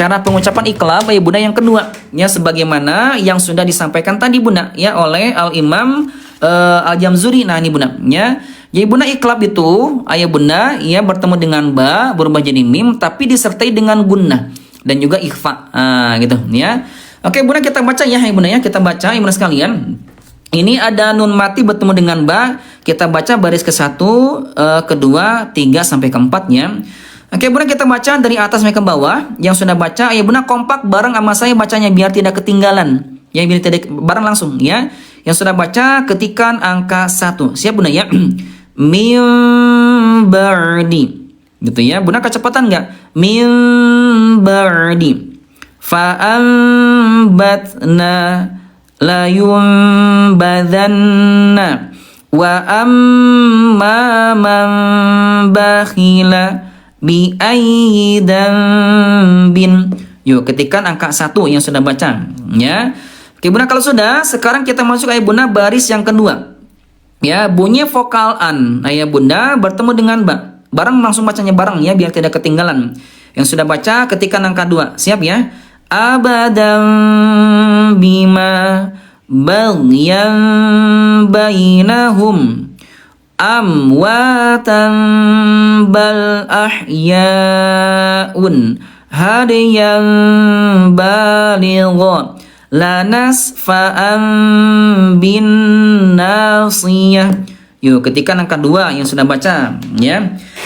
cara pengucapan iqlab ya Bunda yang kedua, ya sebagaimana yang sudah disampaikan tadi Bunda ya oleh Al-Imam Al-Jamzuri. Nah ini Bunda ya. Jadi Bunda iqlab itu ayah Bunda ya bertemu dengan ba berubah jadi mim tapi disertai dengan gunnah dan juga ikhfa. Gitu ya. Oke Bunda kita baca ya Bunda ya, kita baca ya Bunda sekalian. Ini ada nun mati bertemu dengan ba, kita baca baris ke-1, kedua, 3 sampai ke-4 ya. Oke Bunda kita baca dari atas sampai ke bawah. Yang sudah baca ya Bunda kompak bareng sama saya bacanya biar tidak ketinggalan. Ya biar tidak bareng langsung ya. Yang sudah baca ketikan angka 1. Siap Bunda ya. Min ba'di. Gitu ya. Bunda kecepatan enggak? Min ba'di. Fa'ambatna la yumbadanna wa amma man bakhila bi ayyi dambin. Yuk ketikan angka 1 yang sudah baca ya. Oke Bunda kalau sudah, sekarang kita masuk ayah Bunda baris yang kedua. Ya, bunyi vokal an ayah Bunda bertemu dengan ba. Bareng langsung bacanya bareng ya biar tidak ketinggalan. Yang sudah baca ketikan angka 2. Siap ya? Abadan bima baghyan bainahum amwatan bal ahyaun hadiyan baligha lanasfa'an bin nasiyah. Yuk ketikan angka 2 yang sudah baca ya.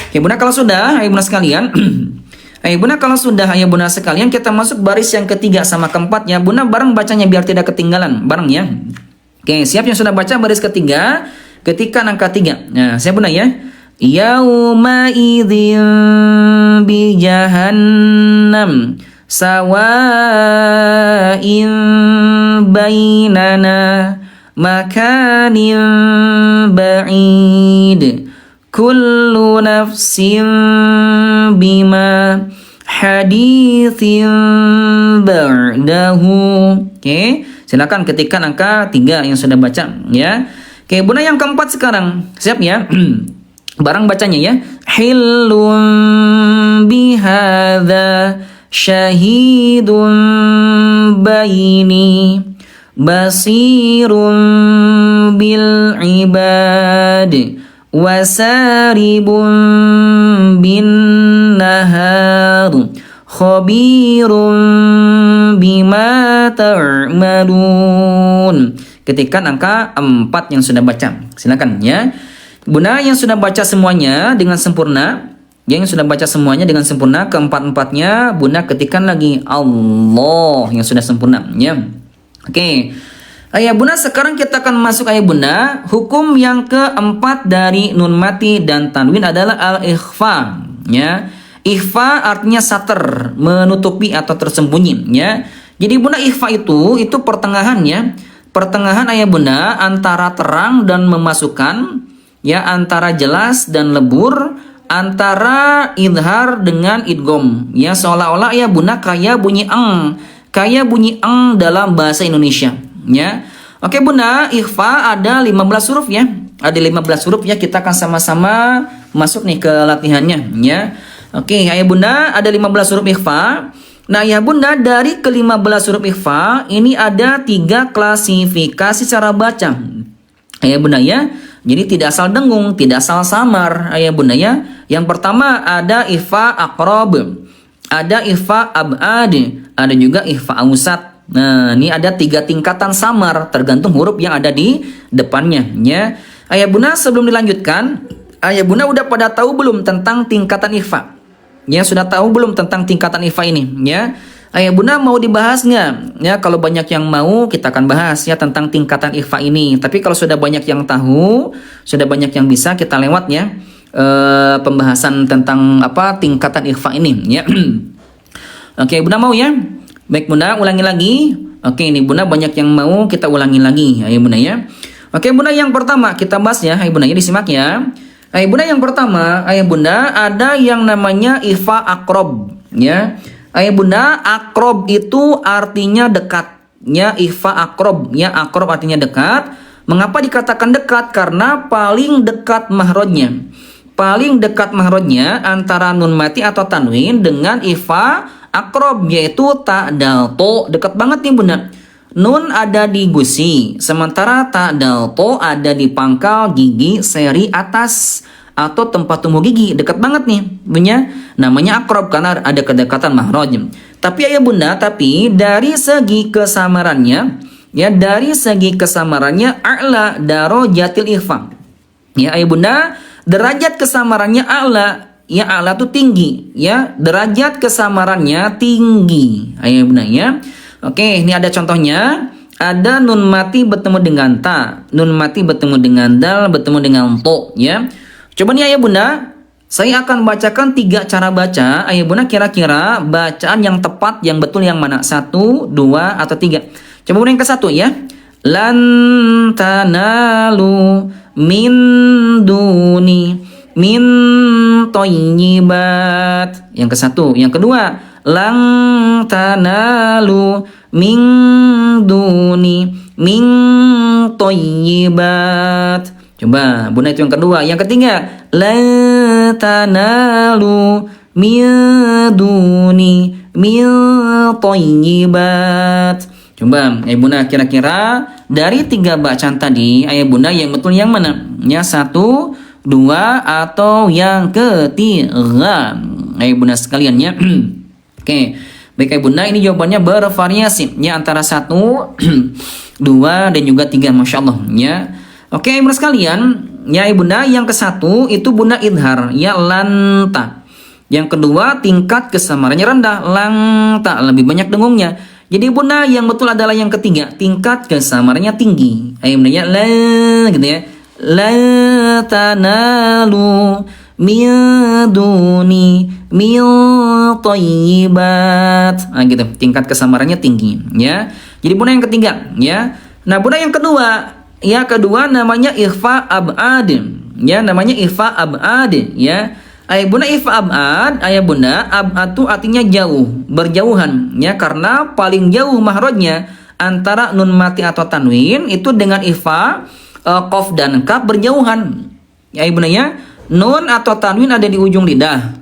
Oke Bunda kalau sudah ayah Bunda sekalian ayah Bunda kalau sudah ayah Bunda sekalian kita masuk baris yang ketiga sama keempat ya. Bunda bareng bacanya biar tidak ketinggalan bareng ya. Oke siap yang sudah baca baris ketiga ketikan angka 3. Nah siap Bunda ya. Yauma idzin bi jahannam sawa'in bainana makanin ba'id kullu nafsin bima hadithin ba'dahu. Oke, silakan ketikkan angka 3 yang sudah baca ya. Oke, Bunda yang keempat sekarang. Siap ya? Barang bacanya ya. Hillun bihadza syahidun baini basirun bil ibad wasaribun bin nahar khabirun bima ta'malun. Ketikan angka 4 yang sudah baca. Silakan ya. Bunda yang sudah baca semuanya dengan sempurna, yang sudah baca semuanya dengan sempurna keempat-empatnya Bunda ketikkan lagi Allah yang sudah sempurna ya. Oke. Ayah Bunda sekarang kita akan masuk ayah Bunda. Hukum yang keempat dari nun mati dan tanwin adalah al-ikhfa ya. Ikhfa artinya sater, menutupi atau tersembunyi ya. Jadi Bunda ikhfa itu pertengahan ya. Pertengahan ayah Bunda antara terang dan memasukkan ya, antara jelas dan lebur, antara idhar dengan idgom ya, seolah-olah ya Bunda kayak bunyi eng dalam bahasa Indonesia ya. Oke Bunda, ikhfa ada 15 huruf ya. Ada 15 huruf ya, kita akan sama-sama masuk nih ke latihannya ya. Oke, ayah Bunda ada 15 huruf ikhfa. Nah ya Bunda, dari ke-15 huruf ikhfa ini ada 3 klasifikasi cara baca ayah Bunda ya. Jadi tidak asal dengung, tidak asal samar ayah Bunda ya. Yang pertama ada ikhfa aqrab, ada ikhfa ab'ad, ada juga ikhfa ausat. Nah, ini ada 3 tingkatan samar tergantung huruf yang ada di depannya ya. Ayah Bunda sebelum dilanjutkan, ayah Bunda udah pada tahu belum tentang tingkatan ikhfa? Ya, sudah tahu belum tentang tingkatan ikhfa ini ya? Ayah Bunda mau dibahas nggak? Ya, kalau banyak yang mau kita akan bahas ya tentang tingkatan ikhfa ini. Tapi kalau sudah banyak yang tahu, sudah banyak yang bisa, kita lewat ya pembahasan tentang apa tingkatan ikhfa ini ya. Oke, Bunda mau ya? Baik Bunda, ulangi lagi. Oke, ini Bunda banyak yang mau, kita ulangi lagi ayah Bunda ya. Oke Bunda, yang pertama kita bahas ya ayah Bunda ya, disimak ya. Ayah Bunda yang pertama, ayah Bunda ada yang namanya ikhfa aqrab ya. Ayah Bunda, akrob itu artinya dekat ya, ikhfa akrob ya, akrob artinya dekat. Mengapa dikatakan dekat? Karena paling dekat mahrojnya. Paling dekat mahrojnya antara nun mati atau tanwin dengan ikhfa akrob, yaitu ta dal to, dekat banget nih bunda. Nun ada di gusi, sementara ta dal to ada di pangkal gigi seri atas atau tempat tumbuh gigi, dekat banget nih punya, namanya akrob karena ada kedekatan mahraj. Tapi ayah bunda, tapi dari segi kesamarannya, ya dari segi kesamarannya a'la darajatil ikhfa. Ya ayah bunda, derajat kesamarannya a'la, ya a'la itu tinggi, ya derajat kesamarannya tinggi ayah bunda ya. Oke, ini ada contohnya. Ada nun mati bertemu dengan ta, nun mati bertemu dengan dal, bertemu dengan to, ya. Coba nih ayah bunda, saya akan bacakan 3 cara baca. Ayah bunda kira-kira bacaan yang tepat, yang betul yang mana? 1, 2, atau 3? Coba bunda yang ke 1 ya. Lan tanalu min duni min thayyibat. Yang ke 1. Yang kedua, lan tanalu min duni min thayyibat. Coba bunda itu yang kedua. Yang ketiga, la tanalu min duni min thayyibat. Coba ayah bunda kira-kira dari 3 bacaan tadi ayah bunda yang betul yang mana? Yang 1, 2, atau yang ketiga? Ayah bunda sekalian ya. Oke, baik ayah bunda, ini jawabannya bervariasi ya, antara 1, 2, dan juga 3, masya Allah ya. Oke bunda sekalian, ya ibunda, yang ke-1 itu bunda idhar, ya lanta. Yang kedua tingkat kesamarannya rendah, lanta, lebih banyak dengungnya. Jadi bunda yang betul adalah yang ketiga, tingkat kesamarannya tinggi. Ayo bunda ya, la gitu ya. La tanalu min duni min thayyibat. Nah gitu, tingkat kesamarannya tinggi ya. Jadi bunda yang ketiga ya. Nah bunda yang kedua, ya kedua namanya ikhfa ab'ad. Ya namanya ikhfa ab'ad ya. Ayah bunda ikhfa ab'ad, ayah bunda ab'ad itu artinya jauh, berjauhan ya, karena paling jauh mahrajnya antara nun mati atau tanwin itu dengan ikhfa qaf dan kaf berjauhan. Ya ayah bunda ya, nun atau tanwin ada di ujung lidah,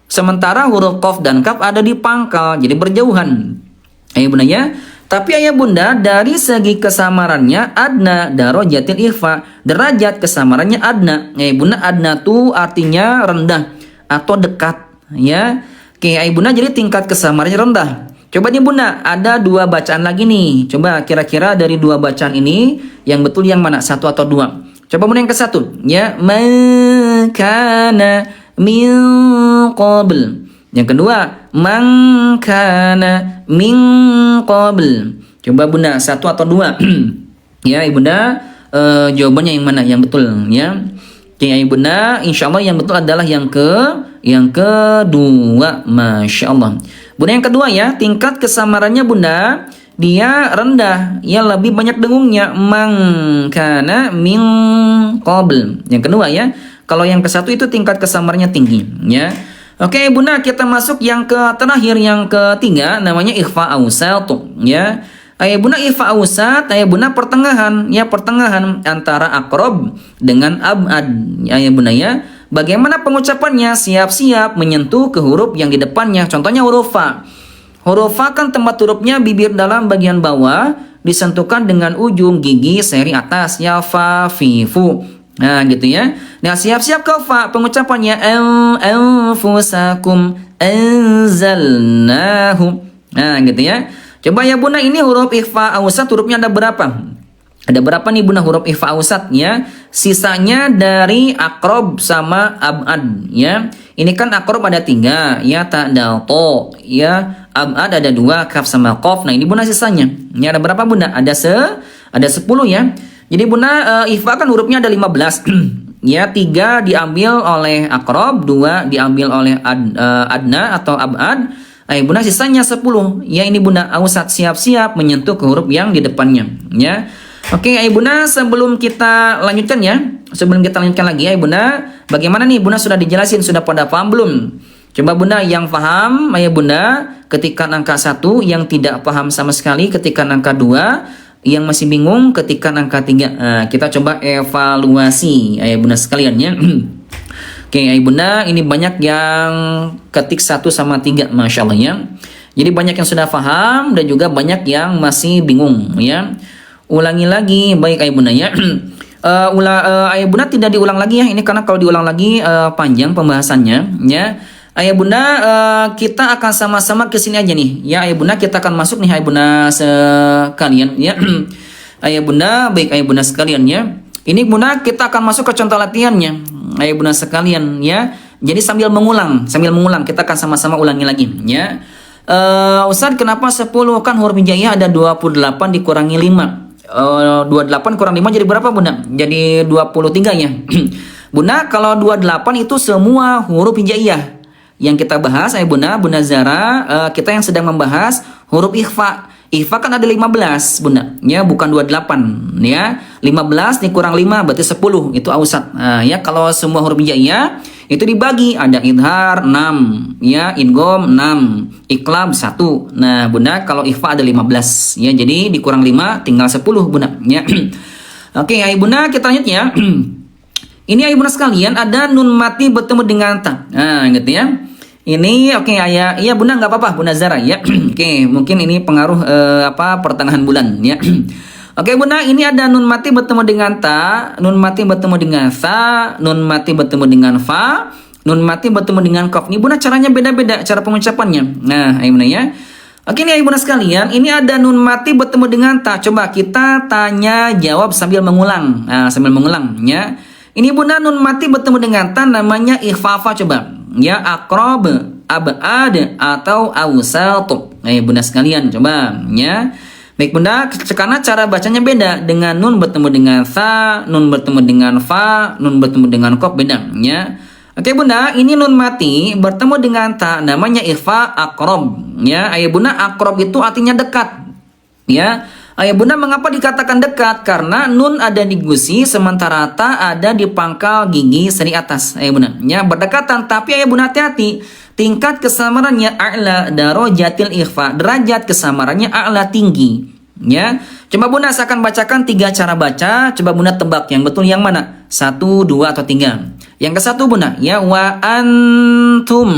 sementara huruf qaf dan kaf ada di pangkal, jadi berjauhan. Ayah bunda ya. Tapi ayah bunda dari segi kesamarannya adna darajatil ikhfa, derajat kesamarannya adna. Ayah bunda adna itu artinya rendah atau dekat ya. Oke ayah bunda, jadi tingkat kesamarannya rendah. Coba nih bunda, ada 2 bacaan lagi nih. Coba kira-kira dari 2 bacaan ini yang betul yang mana? 1 atau 2? Coba bunda yang ke 1 ya. Makana min qabl. Yang kedua, man kana min qabl. Coba bunda 1 atau 2? Ya ibunda, jawabannya yang mana yang betul ya. Oke ibunda, insyaallah yang betul adalah yang kedua, masya Allah. Bunda yang kedua ya, tingkat kesamarannya bunda dia rendah, ya lebih banyak dengungnya. Man kana min qabl. Yang kedua ya. Kalau yang ke-1 itu tingkat kesamarannya tinggi ya. Oke bunda, kita masuk yang ke terakhir, yang ketiga, namanya ikhfa awsat ya. Ayah bunda ikhfa awsat, ayah bunda pertengahan ya, pertengahan antara akrob dengan ab'ad. Ayah bunda ya, bagaimana pengucapannya? Siap-siap menyentuh ke huruf yang di depannya. Contohnya huruf fa. Huruf fa kan tempat hurufnya bibir dalam bagian bawah disentuhkan dengan ujung gigi seri atas ya, fa fi fu. Nah gitu ya. Nah siap-siap ke fa, pengucapannya anfusakum anzalnahu. Nah gitu ya. Coba ya bunda, ini huruf ikhfa awsat hurufnya ada berapa? Ada berapa nih bunda huruf ikhfa awsat ya? Sisanya dari akrob sama ab'ad ya. Ini kan akrob ada 3 ya, ta dal to ya, ab'ad ada 2, kaf sama qaf. Nah ini bunda sisanya. Ini ada berapa bunda? Ada 10 ya. Jadi bunda ikhfa kan hurufnya ada 15. Ya 3 diambil oleh akrob, 2 diambil oleh adna atau ab'ad. Bunda sisanya 10. Ya ini bunda awsat, siap-siap menyentuh ke huruf yang di depannya ya. Oke bunda, sebelum kita lanjutkan ya, sebelum kita lanjutkan lagi bunda, bagaimana nih bunda, sudah dijelasin, sudah pada paham belum? Coba bunda yang paham bunda ketika angka 1, yang tidak paham sama sekali ketika angka 2, yang masih bingung ketika angka 3. Nah, kita coba evaluasi ayah bunda sekalian ya. Oke ayah bunda, ini banyak yang ketik 1 sama 3, masya Allah ya. Jadi banyak yang sudah paham dan juga banyak yang masih bingung ya. Ulangi lagi, baik Ayah Bunda ya. Ayah Bunda tidak diulang lagi ya, ini karena kalau diulang lagi panjang pembahasannya ya. Ayah Bunda kita akan sama-sama ke sini aja nih ya Ayah Bunda, kita akan masuk nih Ayah Bunda sekalian ya. Ayah Bunda, baik Ayah Bunda sekalian ya. Ini Bunda kita akan masuk ke contoh latihannya Ayah Bunda sekalian ya. Jadi sambil mengulang kita akan sama-sama ulangi lagi ya. Ustaz, kenapa 10 kan huruf hijaiyah ada 28 dikurangi 5? 28 kurang 5 jadi berapa Bunda? Jadi 23 ya. Bunda, kalau 28 itu semua huruf hijaiyah. Yang kita bahas Bunda Zara, kita yang sedang membahas huruf ikhfa. Ikhfa kan ada 15 Bunda, ya bukan 28 ya. 15 dikurang 5 berarti 10, itu ausat. Nah, ya kalau semua huruf hijaiyah itu dibagi, ada idhar 6 ya, idgham 6, iqlab 1. Nah Bunda kalau ikhfa ada 15 ya, jadi dikurang 5 tinggal 10 Bunda ya. Oke Ayah Bunda kita lanjut ya. Ini Ayah Bunda sekalian ada nun mati bertemu dengan ta. Nah gitu ya. Ini oke Ayah, iya Bunda nggak apa-apa Bunda Zara ya. Oke, mungkin ini pengaruh pertengahan bulan ya. Oke Bunda, ini ada nun mati bertemu dengan ta, nun mati bertemu dengan sa, nun mati bertemu dengan fa, nun mati bertemu dengan qaf. Ini Bunda caranya beda-beda cara pengucapannya. Nah, Ayah Bunda ya. Oke nih Ayah Bunda sekalian, ini ada nun mati bertemu dengan ta. Coba kita tanya jawab sambil mengulang. Nah, sambil mengulang ya. Ini Bunda nun mati bertemu dengan ta namanya ikhfafa coba. Ya aqrab, ab'ad atau awsat. Ayah Bunda sekalian coba ya. Baik Bunda, karena cara bacanya beda, dengan nun bertemu dengan sa, nun bertemu dengan fa, nun bertemu dengan qaf beda ya. Oke Bunda, ini nun mati bertemu dengan ta namanya ikhfa aqrab ya. Ayah Bunda, aqrab itu artinya dekat ya. Ayah Bunda mengapa dikatakan dekat? Karena nun ada di gusi sementara ta ada di pangkal gigi seri atas. Ayah Bunda ya, berdekatan, tapi Ayah Bunda hati-hati. Tingkat kesamarannya a'la darajatil ikhfa, derajat kesamarannya a'la tinggi ya. Coba Bunda saya akan bacakan 3 cara baca, coba Bunda tebak yang betul yang mana, 1, 2 atau 3. Yang ke 1 Bunda ya, wa antum.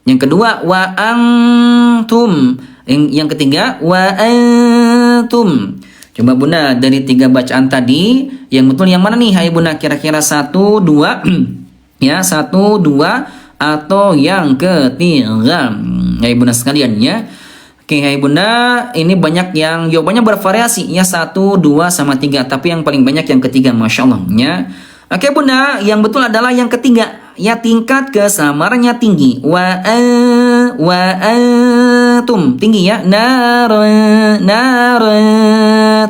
Yang kedua wa antum. Yang ketiga wa antum. Coba Bunda dari 3 bacaan tadi yang betul yang mana nih Ayah Bunda, kira-kira 1, 2 ya, 1, 2 atau yang ketiga Ayah Bunda sekalian ya. Oke Ayah Bunda, ini banyak yang jawabannya bervariasi ya, 1, 2 sama 3, tapi yang paling banyak yang ketiga Masya Allah ya. Oke Bunda, yang betul adalah yang ketiga ya, tingkat kesamarannya tinggi. Wa antum tinggi ya, nara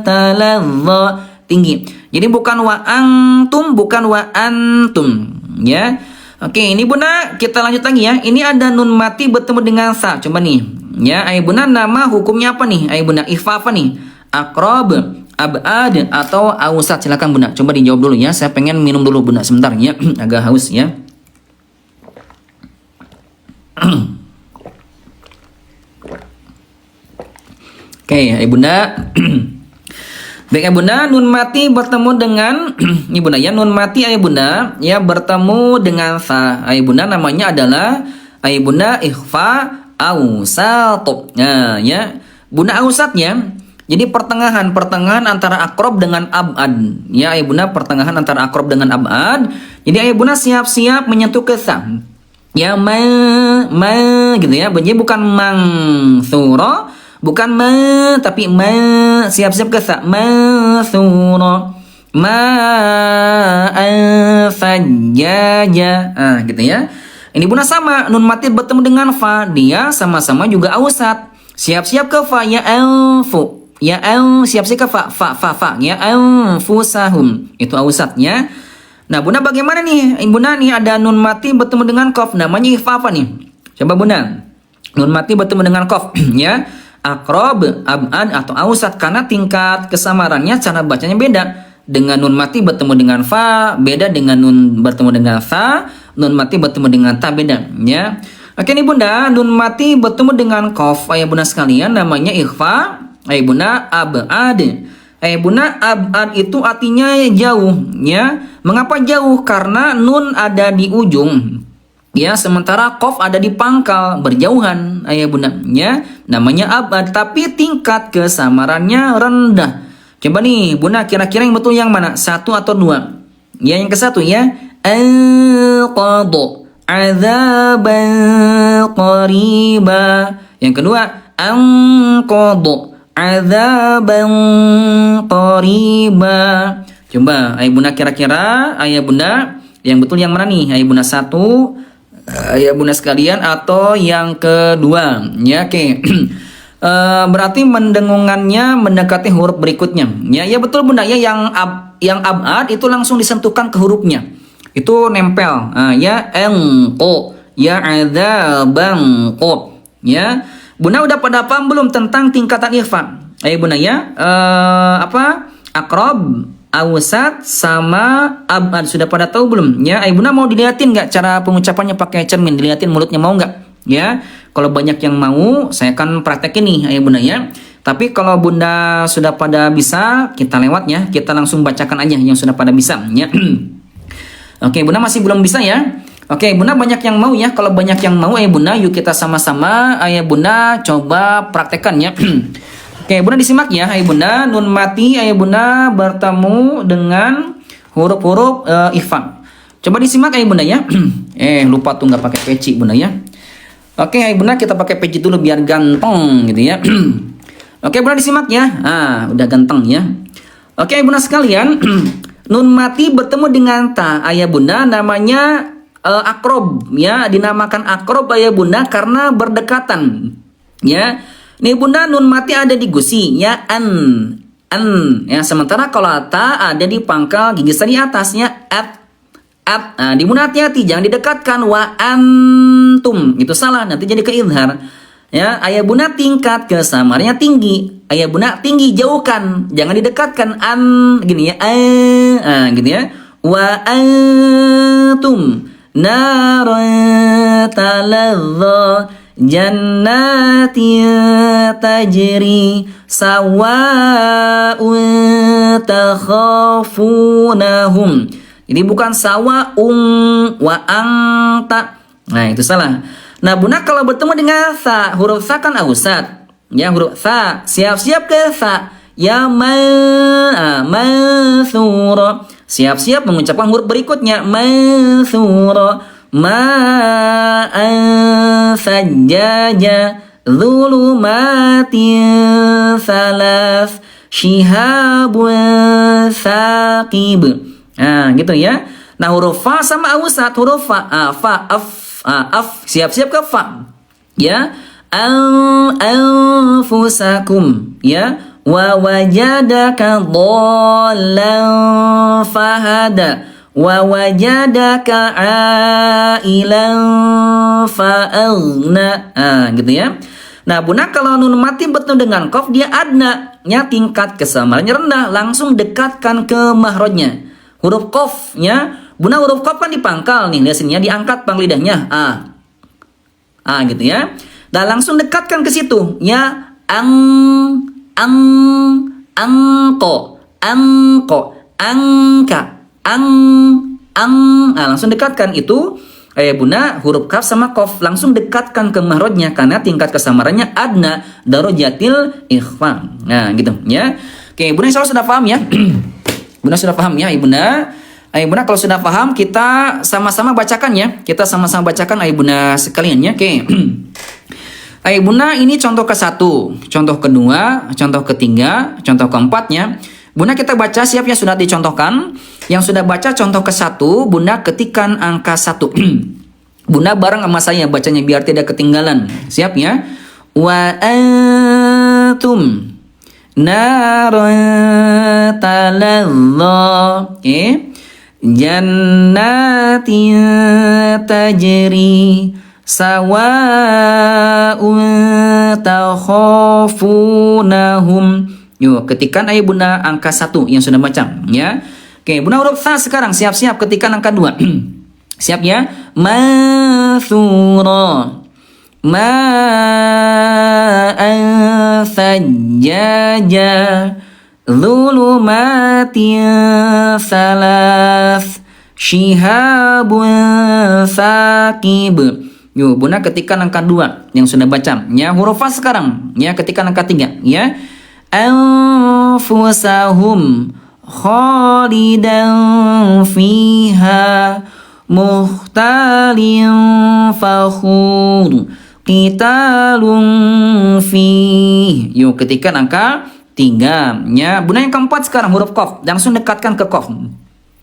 taladha tinggi. Jadi bukan wa antum, bukan wa antum ya. Oke, ini Bunda kita lanjut lagi ya. Ini ada nun mati bertemu dengan sa. Coba nih ya, Ayah Bunda nama hukumnya apa nih Ayah Bunda? Ikhfa apa nih? Aqrab, ab'ad atau awsat? Silakan Bunda, coba dijawab dulu ya. Saya pengen minum dulu Bunda sebentar ya. Agak haus ya. Oke, Ayah Bunda. Baik Ayah Bunda, nun mati bertemu dengan ini Bunda ya, nun mati Ayah Bunda ya bertemu dengan fa. Ayah Bunda namanya adalah Ayah Bunda ikhfa awsat. Nah, ya. Bunda awsatnya jadi pertengahan antara aqrab dengan ab'ad. Ya Ayah Bunda, pertengahan antara aqrab dengan ab'ad. Jadi Ayah Bunda siap-siap menyentuh ke sa. Ya ma gitu ya. Jadi bukan mangsura, bukan ma tapi ma, siap-siap ke sa. Mansura, ma fajjaja. Ah gitu ya. Ini Bunda sama, nun mati bertemu dengan fa, dia sama-sama juga awsat. Siap-siap ke fa, ya alfu. Ya siap-siap ke fa ya anfusahum. Itu awsatnya. Nah Bunda bagaimana nih? Bunda nih ada nun mati bertemu dengan qaf, namanya ikhfa apa nih? Coba Bunda. Nun mati bertemu dengan qaf ya. Aqrab, ab'ad atau awsat, karena tingkat kesamarannya cara bacanya beda. Dengan nun mati bertemu dengan fa beda dengan nun bertemu dengan sa, nun mati bertemu dengan ta beda ya. Oke nih Bunda, nun mati bertemu dengan qaf Ayah Bunda sekalian namanya ikhfa Ayah Bunda ab'ad. Ayah Bunda ab'ad itu artinya jauh ya. Mengapa jauh? Karena nun ada di ujung Ya, sementara qaf ada di pangkal berjauhan ayah bunda, ya namanya abad, tapi tingkat kesamarannya rendah. Coba nih bunda, kira-kira yang betul yang mana, satu atau dua? Ya yang ke satu ya, alqadu azaban qariba. Yang kedua, anqadu azaban qariba. Coba ayah bunda, kira-kira ayah bunda yang betul yang mana nih? Ayah bunda satu, ayah bunda sekalian, atau yang kedua? Ya, oke. Berarti mendengungannya mendekati huruf berikutnya. Ya, ya betul bunda ya, yang abad itu langsung disentuhkan ke hurufnya. Itu nempel. Ya, engko, ya adzabang qo. Ya. Bunda udah pada paham belum tentang tingkatan ikhfa? Ayah bunda ya, aqrab, awsat sama abad sudah pada tahu belum? Ya, ayah bunda mau dilihatin nggak cara pengucapannya pakai cermin? Dilihatin mulutnya, mau nggak? Ya, kalau banyak yang mau, saya akan praktekin nih ayah bunda ya. Tapi kalau bunda sudah pada bisa, kita lewat ya. Kita langsung bacakan aja yang sudah pada bisa ya. Oke, bunda masih belum bisa ya? Oke, bunda banyak yang mau ya. Kalau banyak yang mau ayah bunda, yuk kita sama-sama ayah bunda coba praktekkan ya. Oke, bunda disimak ya ayah bunda. Nun mati ayah bunda bertemu dengan huruf-huruf ikhfa. Coba disimak ayah bunda ya. Lupa tuh nggak pakai peci bunda ya. Oke ayah bunda, kita pakai peci dulu biar ganteng gitu ya. Oke bunda disimak ya. Udah ganteng ya. Oke ayah bunda sekalian. Nun mati bertemu dengan ta ayah bunda namanya akrob ya, dinamakan akrob ayah bunda karena berdekatan ya. Nih bunda, nun mati ada di gusi ya, an ya, sementara kalau ta ada di pangkal gigi di atasnya at. Di bunda hati-hati jangan didekatkan wa antum, itu salah, nanti jadi keidhar ya. Ayah bunda tingkat kesamarnya tinggi, ayah bunda tinggi jauhkan, jangan didekatkan an gini ya, gitu ya. Wa antum nara taladha jannati tajri sawa'un takhafunahum. Jadi bukan sawa'un wa anta. Nah, itu salah. Nah, bunda kalau bertemu dengan sa, huruf sa kan ausat. Ya, huruf sa, siap-siap ke sa. Ya mansura. Siap-siap mengucapkan huruf berikutnya mansura. Ma'an sajjaja dhulumatin salas shihabun saqib. Gitu ya. Nah, huruf fa sama awsat, huruf fa, af, siap-siap ke fa. Ya. Anfusakum, ya. Wa wajadaka dhallan fahada. Wa wajadaka ailan fa'aghna. Gitu ya. Nah, bunda kalau nun mati bertemu dengan qaf dia adna, nya tingkat kesamarannya rendah, langsung dekatkan ke mahrojnya. Huruf qaf nya, bunda huruf qaf kan dipangkal nih, lihat sini ya, diangkat pang lidahnya. Gitu ya. Dan langsung dekatkan ke situ ya, angko, angka. Langsung dekatkan itu ayah bunda huruf kaf sama qaf, langsung dekatkan ke mahrojnya karena tingkat kesamarannya adna darajatil ikhfa. Nah, gitu ya. Oke, bunda insya Allah sudah paham ya. Bunda sudah paham ya, ibu bunda. Ayah bunda kalau sudah paham, kita sama-sama bacakan ya. Kita sama-sama bacakan ayah bunda sekalian ya. Oke. Ayah bunda, ini contoh ke-1, contoh kedua, contoh ketiga, contoh keempatnya. Bunda kita baca, siap ya, sudah dicontohkan. Yang sudah baca contoh ke-1, bunda ketikkan angka 1. Bunda bareng sama saya bacanya biar tidak ketinggalan. Siap ya? Wa antum nara taladha. Oke. Jannatin tajri sawa'un takhafunahum. Yuk, ketikkan ayah bunda angka 1 yang sudah baca ya. Oke, bunda huruf sa sekarang siap-siap ketikkan angka 2. Siap ya? Mansura. Ma'an sajjaja. Dhulumatin salas. Syihabun thaqib. Yuk, Bunda ketikkan angka 2 yang sudah baca. Ya, huruf fa sekarang. Ya, ketikkan angka 3 ya. Anfusahum khalidan fiha muhtalin fakhur qitalun fi. Yuk, ketikkan angka 3 ya. Bunda yang keempat sekarang huruf qaf, langsung dekatkan ke qaf.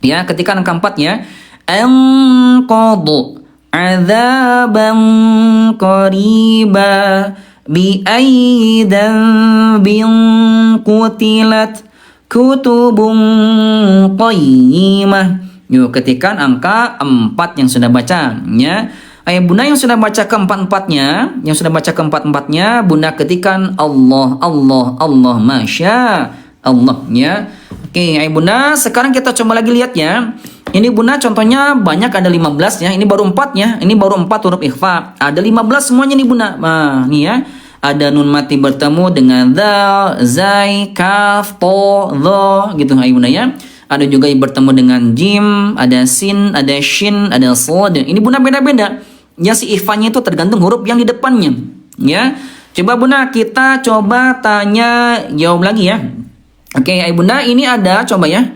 Ya, ketikkan angka 4 ya. Anqadu azaban qariba bi aidan bin qutilat kutubun qayyimah. Yuk, ketikkan angka 4 yang sudah baca ya. Ayo Bunda yang sudah baca keempat-empatnya, Bunda ketikkan Allah, Allah, Allah, Masya Allah ya. Oke, ayo Bunda, sekarang kita coba lagi lihat ya. Ini Bunda contohnya banyak, ada 15 ya. Ini baru 4 ya. Ini baru 4 huruf ikhfa. Ada 15 semuanya nih Bunda. Nah, nih ya. Ada nun mati bertemu dengan dal, zai, kaf, to, dho gitu ayo Bunda ya. Ada juga yang bertemu dengan jim, ada sin, ada shin, ada sod. Ini Bunda beda-beda. Ya, si ikhfanya itu tergantung huruf yang di depannya. Ya. Coba Bunda kita coba tanya jawab lagi ya. Oke, ayo Bunda, ini ada coba ya.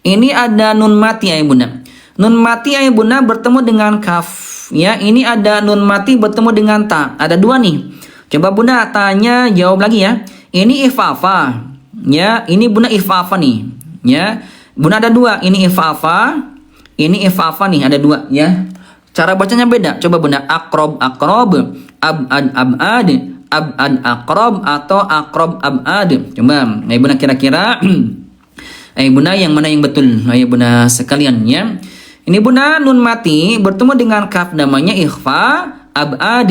Ini ada nun mati ya Bunda. Nun mati ya Bunda bertemu dengan kaf. Ya, ini ada nun mati bertemu dengan ta. Ada 2 nih. Coba Bunda tanya jawab lagi ya. Ini ifafa. Ya, ini Bunda ifafa nih. Ya. Bunda ada 2. Ini ifafa. Ini ifafa nih, ada 2 ya. Cara bacanya beda. Coba Bunda, akrob akrob, abad abad, abad akrob atau akrob abad. Coba, ayo Bunda kira-kira ayo Bunda yang mana yang betul? Ayo Bunda sekalian ya. Ini Bunda nun mati bertemu dengan kaf namanya ikhfa abad.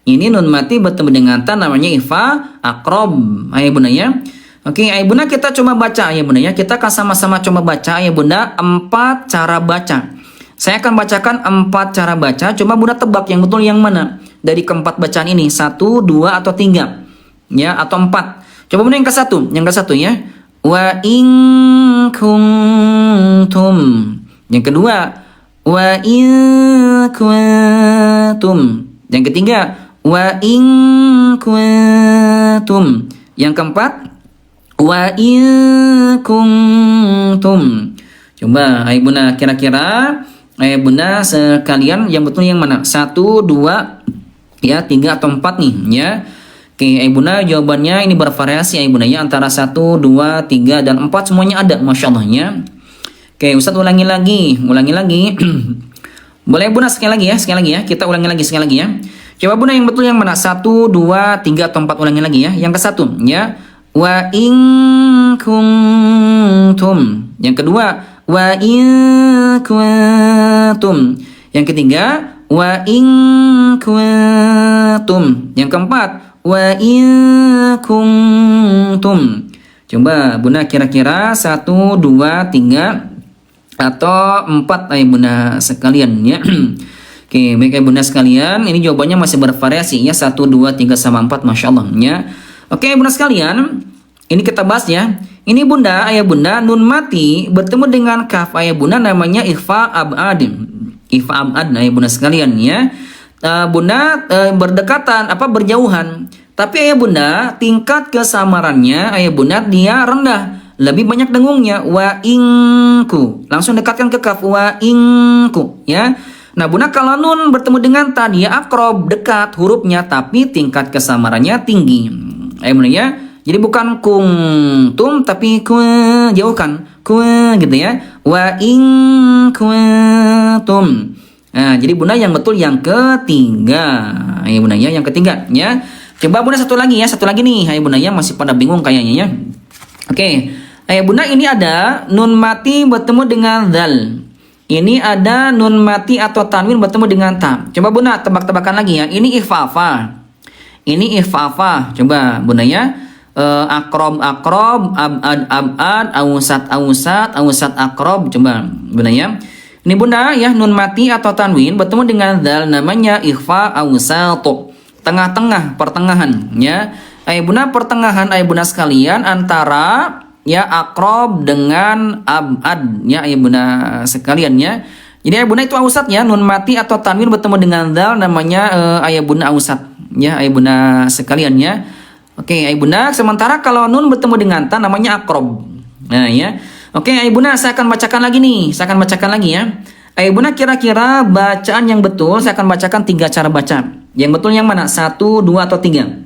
Ini nun mati bertemu dengan ta namanya ikhfa akrob. Ayo Bunda ya. Oke, ayo Bunda kita coba baca ya Bunda ya. Kita akan sama-sama coba baca ya Bunda 4 cara baca. Saya akan bacakan 4 cara baca. Coba Bunda tebak yang betul yang mana dari keempat bacaan ini, 1, 2 atau 3 ya, atau 4. Coba Bunda yang ke-1, ya. Wa in kuntum. Yang kedua, wa in kuntum. Yang ketiga, wa in kuntum. Yang keempat, wa in kuntum. Coba ayo Bunda kira-kira, ayo Bunda sekalian yang betul yang mana? 1, 2 ya, 3 atau 4 nih ya. Oke, ayo Bunda jawabannya ini bervariasi ayo Bunda ya, antara 1, 2, 3 dan 4 semuanya ada, Masya Allah ya. Oke, Ustaz ulangi lagi. Boleh Bunda sekali lagi ya, kita ulangi lagi sekali lagi ya. Coba Bunda yang betul yang mana? 1, 2, 3 atau 4, ulangi lagi ya. Yang ke-1 ya, wa in kuntum. Yang kedua, wa in kuntum. Yang ketiga, wa in kuntum. Yang keempat, wa in kuntum. Coba Bunda kira-kira 1, 2, 3 atau 4 ayo Bunda sekalian ya. Oke, baik ayo Bunda sekalian, ini jawabannya masih bervariasi ya, 1, 2, 3 sama 4, Masya Allah ya. Oke Bunda sekalian, ini kita bahas ya. Ini Bunda, ayah Bunda nun mati bertemu dengan kaf ayah Bunda namanya ikhfa abad. Ikhfa abad ayah Bunda sekalian ya. Bunda berdekatan berjauhan. Tapi ayah Bunda tingkat kesamarannya ayah Bunda dia rendah, lebih banyak dengungnya. Wa inku. Langsung dekatkan ke kaf wa inku ya. Nah Bunda kalau nun bertemu dengan ta dia akrob, dekat hurufnya tapi tingkat kesamarannya tinggi. Ayah Bunda ya. Jadi bukan kuntum tapi jauhkan gitu ya. Wa in kuntum. Nah, jadi Bunda yang betul yang ketiga. Ayo Bunda ya, yang ketiga ya. Coba Bunda satu lagi nih. Ayo Bunda ya, masih pada bingung kayaknya ya. Oke. Ayo Bunda ini ada nun mati bertemu dengan dzal. Ini ada nun mati atau tanwin bertemu dengan ta. Coba Bunda tebak-tebakan lagi ya. Ini ikhfafa. Coba Bunda ya. Akrob, abad, ausat, akrob. Coba Bunda ya. Ini Bunda ya, nun mati atau tanwin bertemu dengan dzal namanya ikhfa ausat. Tengah-tengah, pertengahan ya. Ayo Bunda pertengahan ayo Bunda sekalian antara ya akrob dengan abad ya ayah bunda sekalian ya. Jadi ayah bunda itu ausat ya, nun mati atau tanwin bertemu dengan dal namanya ayah bunda ausat ya ayah bunda sekalian ya. Oke ayah bunda, sementara kalau nun bertemu dengan ta namanya akrob. Nah ya. Oke ayah bunda, saya akan bacakan lagi nih, saya akan bacakan lagi ya. Ayah bunda, kira-kira bacaan yang betul saya akan bacakan 3 cara baca. Yang betul yang mana? 1, 2 atau 3?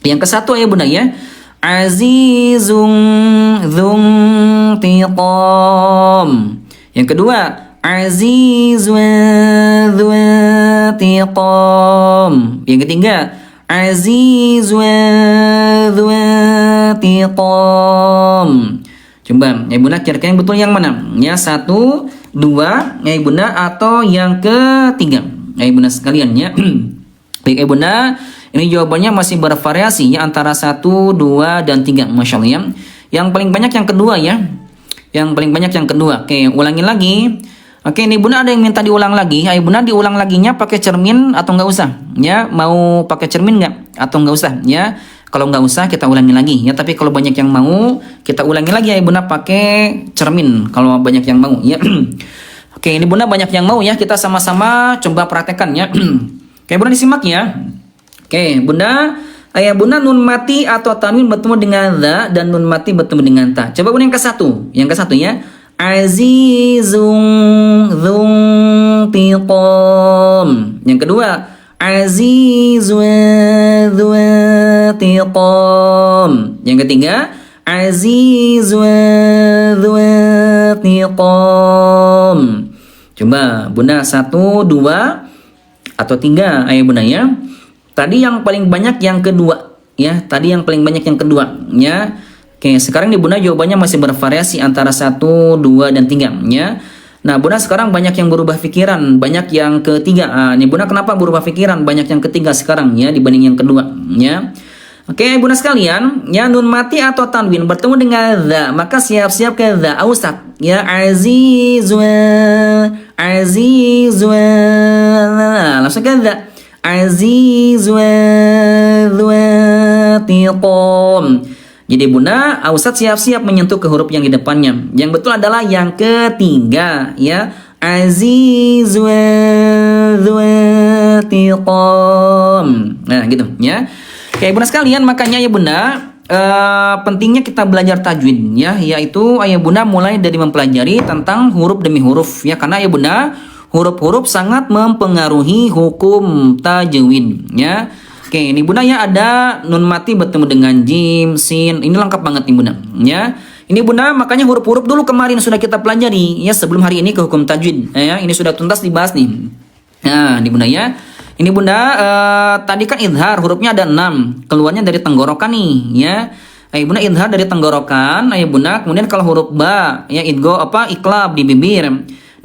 Yang ke satu ayah bunda ya. Azizun dzuntiqam. Yang kedua, azizun dzuntiqam. Yang ketiga, azizun dzuntiqam. Coba, ya bunda, kira-kira yang betul yang mana? Ya 1, 2, ya bunda, atau yang ketiga? Ya bunda sekalian ya. Baik ya bunda, ini jawabannya masih bervariasi ya antara 1, 2, dan 3. Masya Allah ya. Yang paling banyak yang kedua ya. Yang paling banyak yang kedua. Oke, ulangin lagi. Oke, ini bunda ada yang minta diulang lagi. Ayo bunda, diulang laginya pakai cermin atau nggak usah? Ya, mau pakai cermin nggak? Atau nggak usah? Ya, kalau nggak usah kita ulangi lagi. Ya, tapi kalau banyak yang mau, kita ulangi lagi ayo bunda pakai cermin. Kalau banyak yang mau ya. Oke, ini bunda banyak yang mau ya. Kita sama-sama coba praktekkan ya. Oke, bunda disimak ya. Oke, bunda, ayah bunda nun mati atau tanwin bertemu dengan za dan nun mati bertemu dengan ta. Coba bunda yang ke satu ya. Azizun dzuntiqam. Yang kedua, azizun dzuntiqam. Yang ketiga, azizun dzuntiqam. Coba bunda 1, 2 atau 3 ayah bunda ya. Tadi yang paling banyak yang kedua ya. Tadi yang paling banyak yang kedua ya. Oke, sekarang nih bunda jawabannya masih bervariasi antara 1, 2, dan 3 ya. Nah bunda sekarang banyak yang berubah pikiran, banyak yang ketiga. Nih bunda kenapa berubah pikiran? Banyak yang ketiga sekarang ya dibanding yang kedua ya. Oke bunda sekalian ya, nun mati atau tanwin bertemu dengan za, maka siap-siap ke za ausat ya. Azizun langsung ke za. Azizun dzuntiqam. Jadi bunda, ausat siap-siap menyentuh ke huruf yang di depannya. Yang betul adalah yang ketiga ya. Azizun dzuntiqam. Nah gitu ya. Oke bunda sekalian, makanya ya bunda pentingnya kita belajar tajwid ya, yaitu ayah bunda mulai dari mempelajari tentang huruf demi huruf ya, karena ayah bunda huruf-huruf sangat mempengaruhi hukum tajwid ya. Oke, ini bunda ya ada nun mati bertemu dengan jim, sin. Ini lengkap banget nih bunda ya. Ini bunda makanya huruf-huruf dulu kemarin sudah kita pelajari ya sebelum hari ini ke hukum tajwid ya. Ini sudah tuntas dibahas nih. Nah, ini bunda ya. Ini bunda tadi kan idhar hurufnya ada 6. Keluarnya dari tenggorokan nih ya. Ayo bunda idhar dari tenggorokan, ayo bunda. Kemudian kalau huruf ba ya iklab di bibir.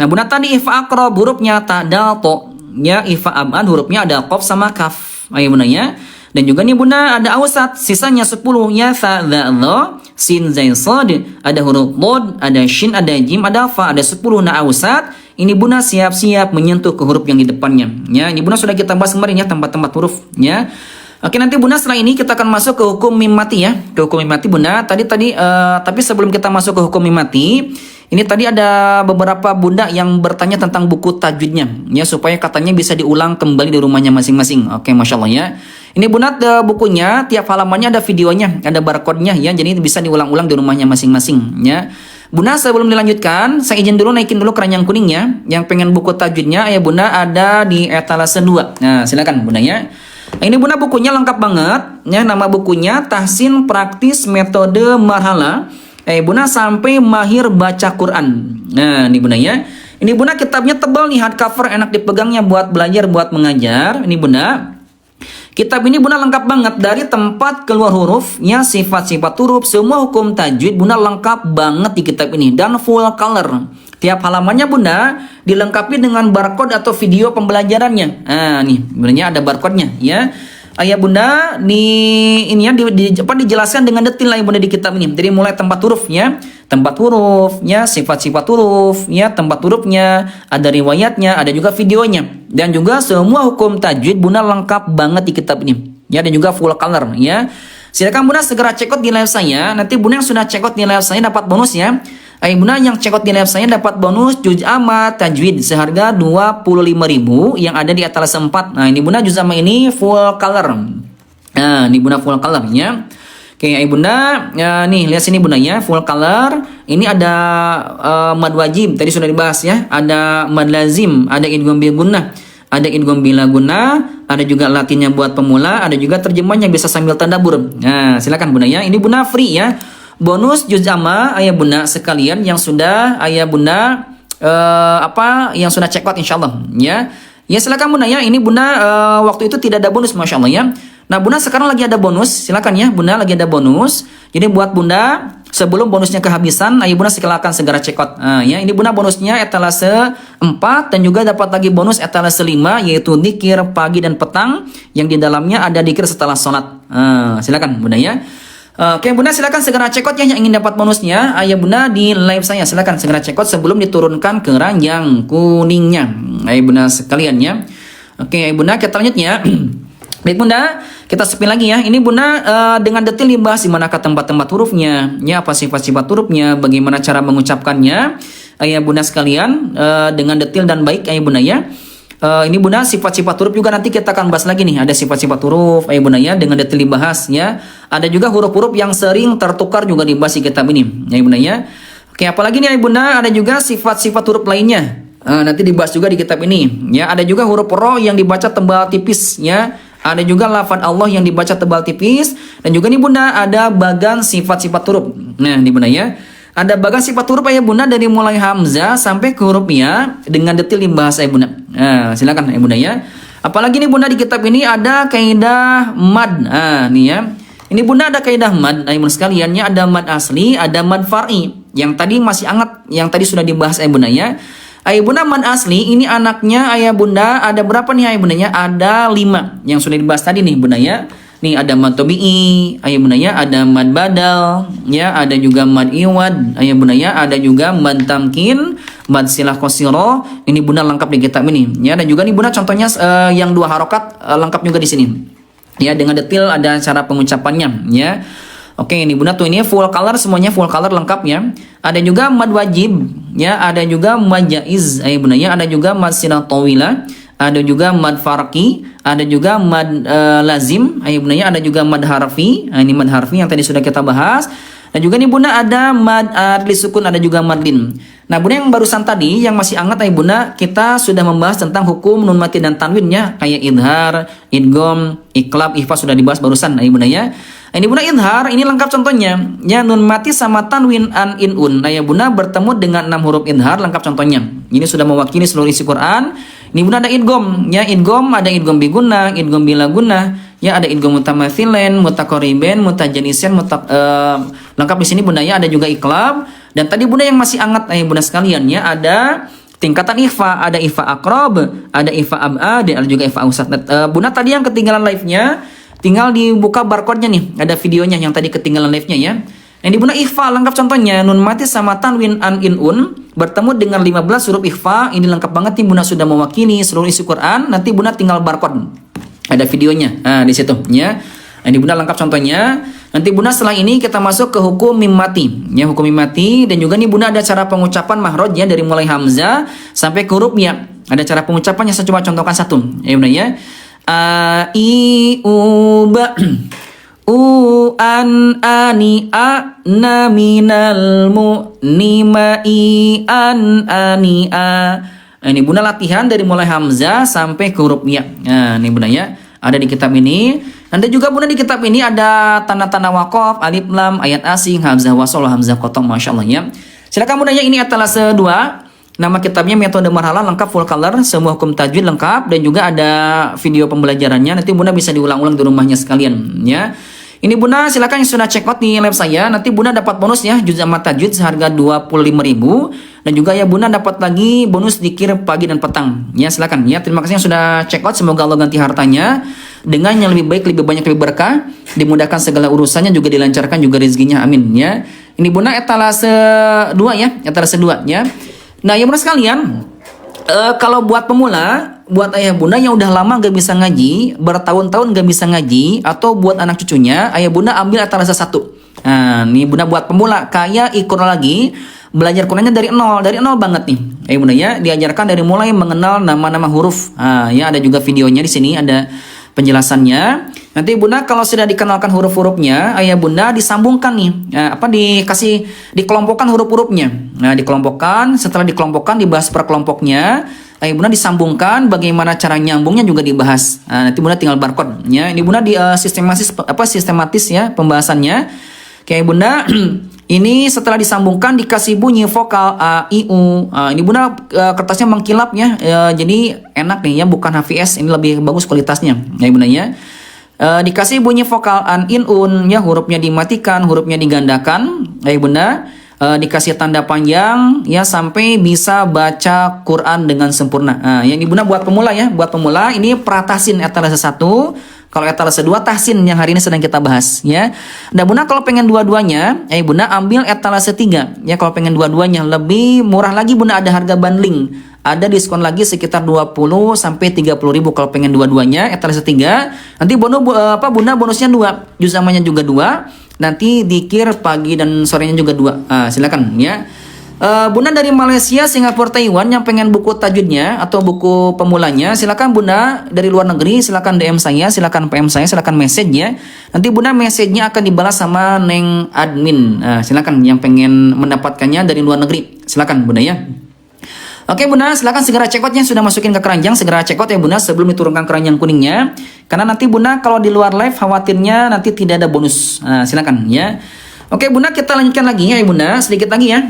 Nah bunda tadi ifa akrob hurufnya ta dal to ya, ifa abad hurufnya ada qaf sama kaf ayo bunda ya. Dan juga nih bunda ada ausat sisanya 10 ya, sa dha dha sin zain sad, ada huruf bod, ada shin, ada jim, ada fa, ada 10. Nah ausat ini bunda siap-siap menyentuh ke huruf yang di depannya ya. Ini bunda sudah kita bahas kemarin ya tempat-tempat huruf ya. Oke, nanti bunda setelah ini kita akan masuk ke hukum mim mati ya. Ke hukum mim mati bunda. Tapi sebelum kita masuk ke hukum mim mati, ini tadi ada beberapa bunda yang bertanya tentang buku tajwidnya ya, supaya katanya bisa diulang kembali di rumahnya masing-masing. Oke, masya Allah ya. Ini bunda bukunya tiap halamannya ada videonya, ada barcode-nya ya, jadi bisa diulang-ulang di rumahnya masing-masing ya. Bunda sebelum dilanjutkan, saya izin dulu naikin dulu keranjang kuningnya. Yang pengen buku tajwidnya ya bunda ada di etalase 2. Nah silakan bunda ya. Nah, ini bunda bukunya lengkap banget ya, nama bukunya Tahsin Praktis Metode Marhala bunda sampai mahir baca Quran. Nah ini bunda ya. Ini bunda kitabnya tebal nih, hardcover, enak dipegangnya buat belajar, buat mengajar. Ini bunda kitab ini bunda lengkap banget dari tempat keluar hurufnya, sifat-sifat huruf, semua hukum tajwid bunda lengkap banget di kitab ini dan full color. Tiap halamannya bunda dilengkapi dengan barcode atau video pembelajarannya. Nah nih sebenarnya ada barcode-nya ya. Ayah bunda dijelaskan dengan detail lah ya bunda di kitab ini. Jadi mulai tempat hurufnya, sifat-sifat huruf ya, tempat hurufnya, ada riwayatnya, ada juga videonya, dan juga semua hukum tajwid bunda lengkap banget di kitab ini ya, dan juga full color ya. Silakan Bunda segera check out di live saya. Nanti Bunda yang sudah check out di live saya dapat bonus ya. Bunda yang check out di live saya dapat bonus juz amma tajwid seharga 25.000 yang ada di Atlas 4. Nah, ini Bunda juz amma ini full color. Nah, ini Bunda full color ya. Oke, Bunda, ya, nih lihat sini Bunda ya, full color. Ini ada mad wajib, tadi sudah dibahas ya. Ada mad lazim, ada idgham bil gunnah, ada idgham bila gunnah, ada juga latinnya buat pemula, ada juga terjemahnya bisa sambil tadabbur. Nah, silakan Bunda ya. Ini Bunda free ya. Bonus juz amma ayah Bunda sekalian yang sudah ayah Bunda yang sudah check out insyaallah ya. Ya silakan Bunda ya. Ini Bunda waktu itu tidak ada bonus Masya Allah ya. Nah Bunda sekarang lagi ada bonus, silakan ya Bunda lagi ada bonus. Jadi buat Bunda sebelum bonusnya kehabisan, ayo Bunda silakan segera check out. Nah, ya ini Bunda bonusnya etalase 4 dan juga dapat lagi bonus etalase 5 yaitu dzikir pagi dan petang yang di dalamnya ada dzikir setelah sholat. Silakan Bunda ya. Oke Bunda silakan segera check out ya yang ingin dapat bonusnya. Ayo Bunda di live saya silakan segera check out sebelum diturunkan ke ranjang kuningnya. Ayo Bunda sekalian ya. Oke Bunda kita lanjut ya. Baik Bunda, kita spin lagi ya. Ini Bunda dengan detail dibahas di manakah tempat-tempat hurufnya, ya apa sifat-sifat hurufnya, bagaimana cara mengucapkannya. Ayah Bunda sekalian dengan detail dan baik ayah Bunda ya. Ini Bunda sifat-sifat huruf juga nanti kita akan bahas lagi nih. Ada sifat-sifat huruf ayah Bunda ya dengan detail dibahas ya. Ada juga huruf-huruf yang sering tertukar juga dibahas di kitab ini ayah Bunda ya. Oke apalagi nih ayah Bunda ada juga sifat-sifat huruf lainnya. Nanti dibahas juga di kitab ini ya. Ada juga huruf ro yang dibaca tebal tipis ya. Ada juga lafaz Allah yang dibaca tebal tipis. Dan juga nih Bunda ada bagan sifat-sifat huruf. Nah nih Bunda ya. Ada bagan sifat huruf ya Bunda dari mulai hamzah sampai ke huruf ya. Dengan detail dibahas ya Bunda. Nah silakan ya Bunda ya. Apalagi nih Bunda di kitab ini ada kaidah mad. Nah nih ya. Ini Bunda ada kaidah mad. Nah Bunda sekaliannya ada mad asli, ada mad far'i. Yang tadi masih hangat. Yang tadi sudah dibahas ya Bunda ya. Ayah Bunda mad asli ini anaknya ayah Bunda ada berapa nih ayah Bundanya? Ada 5 yang sudah dibahas tadi nih Bunda ya. Nih ada mad tabi'i ayah Bunda ya, ada mad badal ya, ada juga mad iwad ayah Bunda ya, ada juga mad tamkin, mad silah qasiro. Ini Bunda lengkap di kitab ini ya. Dan juga nih Bunda contohnya yang 2 harokat lengkap juga di sini. Ya dengan detail ada cara pengucapannya ya. Oke ini Bunda tuh ini full color semuanya full color lengkap ya. Ada juga mad wajib ya, ada juga mad jaiz ayah Bunda ya, ada juga mad silah tawila, ada juga mad farqi, ada juga mad lazim ayah Bunda ya, ada juga mad harfi. Nah, ini mad harfi yang tadi sudah kita bahas. Dan juga nih Bunda ada mad adli sukun, ada juga mad lin. Nah Bunda yang barusan tadi yang masih hangat ayah Bunda, kita sudah membahas tentang hukum nun mati dan tanwin ya, kayak idhar, idgham, iqlab, ikhfa sudah dibahas barusan ayah Bunda ya. Ini Bunda idhar, ini lengkap contohnya. Ya nun mati sama tanwin an in un. Nah ya Bunda bertemu dengan 6 huruf idhar lengkap contohnya. Ini sudah mewakili seluruh isi Quran. Ini Bunda ada idgham. Ya idgham ada idgham bi gunnah, idgham bila gunnah. Ya ada idgham mutamathilan, mutaqariban, mutajanisan, lengkap di sini Bunda ya. Ada juga iqlab. Dan tadi Bunda yang masih hangat Bunda sekalian ya ada tingkatan ikhfa, ada ikhfa aqrab, ada ikhfa ab'ad, ada juga ikhfa ausat. Bunda tadi yang ketinggalan live-nya tinggal dibuka barcode-nya nih, ada videonya yang tadi ketinggalan live-nya ya. Yang di Bunda ikhfa lengkap contohnya nun mati sama tanwin an in un bertemu dengan 15 huruf ikhfa. Ini lengkap banget nih Bunda sudah mewakili seluruh isi Quran. Nanti Bunda tinggal barcode. Ada videonya. Nah, di situ ya. Ini Bunda lengkap contohnya. Nanti Bunda setelah ini kita masuk ke hukum mim mati. Ya, hukum mim mati dan juga nih Bunda ada cara pengucapan mahroj ya dari mulai hamzah sampai ke huruf ya. Ada cara pengucapannya saya coba contohkan satu. Ya Bunda ya. A I U ba u an ani a na minal mu ni ma i an ani a. Nah, ini Bunda latihan dari mulai hamzah sampai ke huruf ya. Nah, ini Bunda ya. Ada di kitab ini. Nanti juga Bunda di kitab ini ada tanda-tanda waqaf, alif lam, ayat asing, hamzah wasol, hamzah qotong, Masya Allah ya. Silakan Bunda ya, ini etalase 2. Nama kitabnya metode marhalah lengkap full color, semua hukum tajwid lengkap dan juga ada video pembelajarannya. Nanti Bunda bisa diulang-ulang di rumahnya sekalian ya. Ini Bunda silakan yang sudah check out di live saya. Nanti Bunda dapat bonus ya juz amma tajwid seharga 25.000 dan juga ya Bunda dapat lagi bonus dzikir pagi dan petang. Ya silakan ya. Terima kasih yang sudah check out. Semoga Allah ganti hartanya dengan yang lebih baik, lebih banyak, lebih berkah, dimudahkan segala urusannya, juga dilancarkan juga rezekinya. Amin ya. Ini Bunda etalase 2 ya, etalase 2 ya. Nah, ya Bunda sekalian, kalau buat pemula buat ayah bunda yang udah lama gak bisa ngaji, bertahun-tahun gak bisa ngaji, atau buat anak cucunya, ayah bunda ambil etalase 1. Nah, ini bunda buat pemula kayak ikut lagi, belajar Qurannya dari nol banget nih. Ayah bunda ya, diajarkan dari mulai mengenal nama-nama huruf. Nah, ya ada juga videonya di sini, ada penjelasannya. Nanti bunda kalau sudah dikenalkan huruf-hurufnya, ayah bunda disambungkan nih, dikelompokkan huruf-hurufnya. Nah, dikelompokkan, setelah dikelompokkan dibahas per kelompoknya. Ayah bunda disambungkan, bagaimana cara nyambungnya juga dibahas. Nah, nanti bunda tinggal barcode. Ya, ini bunda di sistematis ya pembahasannya. Kayak bunda, ini setelah disambungkan dikasih bunyi vokal a, i, u. Ini bunda kertasnya mengkilap ya, jadi enak nih ya, bukan HVS, ini lebih bagus kualitasnya. Ya bunda ya. Dikasih bunyi vokal an, in, un, ya hurufnya dimatikan, hurufnya digandakan. Ya bunda. Dikasih tanda panjang ya sampai bisa baca Quran dengan sempurna. Nah, yang ini bunda buat pemula ya, buat pemula ini pratasin etalase 1. Kalau etalase 2 tahsin yang hari ini sedang kita bahas ya. Dan bunda kalau pengen dua-duanya, bunda ambil etalase 3 ya. Kalau pengen dua-duanya lebih murah lagi bunda, ada harga bundling. Ada diskon lagi sekitar 20 sampai 30 ribu kalau pengen dua-duanya etalase 3. Nanti bunda bonusnya 2, juz amanya juga 2. Nanti dikir pagi dan sorenya juga 2. Silakan ya. Bunda dari Malaysia, Singapura, Taiwan yang pengen buku tajwidnya atau buku pemulanya, silakan bunda. Dari luar negeri silakan DM saya, silakan PM saya, silakan message ya. Nanti bunda message-nya akan dibalas sama Neng admin. Silakan yang pengen mendapatkannya dari luar negeri, silakan bunda ya. Oke bunda, silakan segera check outnya, sudah masukin ke keranjang, segera check out ya bunda sebelum diturunkan keranjang kuningnya. Karena nanti bunda kalau di luar live khawatirnya nanti tidak ada bonus. Silakan ya. Oke bunda, kita lanjutkan lagi ya bunda, sedikit lagi ya.